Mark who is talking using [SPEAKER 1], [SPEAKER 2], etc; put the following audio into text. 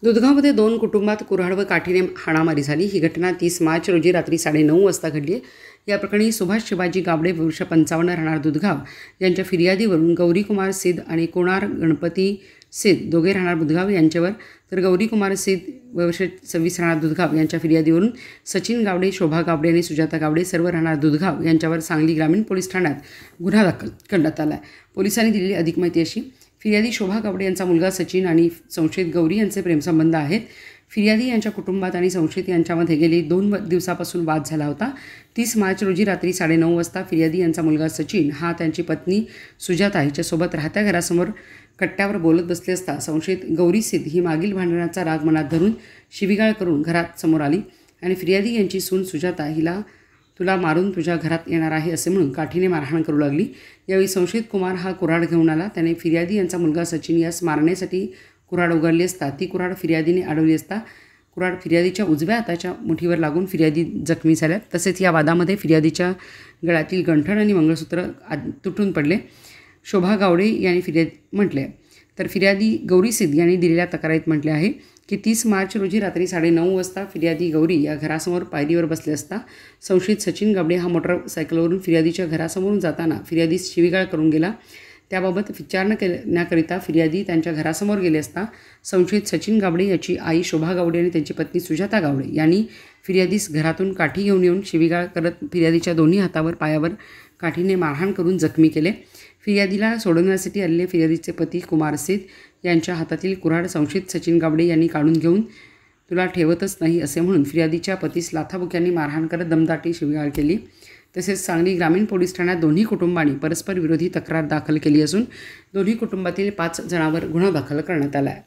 [SPEAKER 1] दुधगावमध्ये दोन कुटुंबात कुऱ्हाड व काठीने हाणामारी झाली। ही घटना 30 मार्च रोजी रात्री 9:30 वाजता घडली आहे। या प्रकरणी सुभाष शिवाजी गावडे वर्ष 55 राहणार दुधगाव यांच्या फिर्यादीवरून गौरीकुमार सिद्ध आणि कुणार गणपती सिद्ध दोघे राहणार बुधगाव यांच्यावर, तर गौरीकुमार सिद्ध वर्ष 26 राहणार दुधगाव यांच्या फिर्यादीवरून सचिन गावडे, शोभा गावडे आणि सुजाता गावडे सर्व राहणार दुधगाव यांच्यावर सांगली ग्रामीण पोलीस ठाण्यात गुन्हा दाखल करण्यात आला आहे। पोलिसांनी दिलेली अधिक माहिती अशी: फिर्यादी शोभा गावडे यांचा मुलगा सचिन आणि संशयित गौरी यांचे प्रेमसंबंध आहेत। फिर्यादी यांच्या कुटुंबात आणि संशयित यांच्यामध्ये गेली 2 दिवसापासून वाद झाला होता। 30 मार्च रोजी रात्री 9:30 वाजता फिर्यादी यांचा मुलगा सचिन हा त्यांची पत्नी सुजाता हिच्यासोबत राहत्या घरासमोर कट्ट्यावर बोलत बसले असता संशयित गौरी सिद्ध ही मागील भांडणाचा राग मनात धरून शिवीगाळ करून घरात समोर आली आणि फिर्यादी यांची सून सुजाता हिला तुला मारून तुझ्या घरात येणार आहे असे म्हणून काठीने मारहाण करू लागली। यावेळी संशयित कुमार हा कुऱ्हाड घेऊन आला। त्याने फिर्यादी यांचा मुलगा सचिन यास मारण्यासाठी कुऱ्हाड उगारली असता ती कुऱ्हाड फिर्यादीने अडवली असता कुऱ्हाड फिर्यादीच्या उजव्या हाताच्या मुठीवर लागून फिर्यादी जखमी झाल्या। तसेच या वादामध्ये फिर्यादीच्या गळ्यातील गंठण आणि मंगळसूत्र तुटून पडले। शोभा गावडे यांनी फिर्यादी म्हटले, तर फिर्यादी गौरी सिद्ध यांनी दिलेल्या तक्रारीत म्हटले आहे की 30 मार्च रोजी रात्री 9:30 वाजता फिर्यादी गौरी या घरासमोर पायरीवर बसले असता संशयित सचिन गावडे हा मोटरसायकलवरून फिर्यादीच्या घरासमोरून जाताना फिर्यादीस शिवीगाळ करून गेला। त्याबाबत विचारणा करण्याकरिता फिर्यादी त्यांच्या घरासमोर गेले असता संशयित सचिन गावडे याची आई शोभा गावडे आणि त्यांची पत्नी सुजाता गावडे यांनी फिर्यादीस घरातून काठी घेऊन येऊन शिवीगाळ करत फिर्यादीच्या दोन्ही हातावर पायावर काठीने मारहाण करून जखमी केले। फिर्यादीला सोडवण्यासाठी आलेले फिर्यादीचे पती कुमार सिद्ध यांच्या हातातील कुऱ्हाड संशयित सचिन गावडे यांनी काढून घेऊन तुला ठेवतच नाही असे म्हणून फिर्यादीच्या पतीस लाथाबुक्यांनी मारहाण करत दमदाटी शिवीगाळ केली। तसेच सांगली ग्रामीण पोलीस ठाण्यात दोन्ही कुटुंबांनी परस्पर विरोधी तक्रार दाखल केली असून दोन्ही कुटुंबातील 5 जणांवर गुन्हा दाखल करण्यात आला आहे।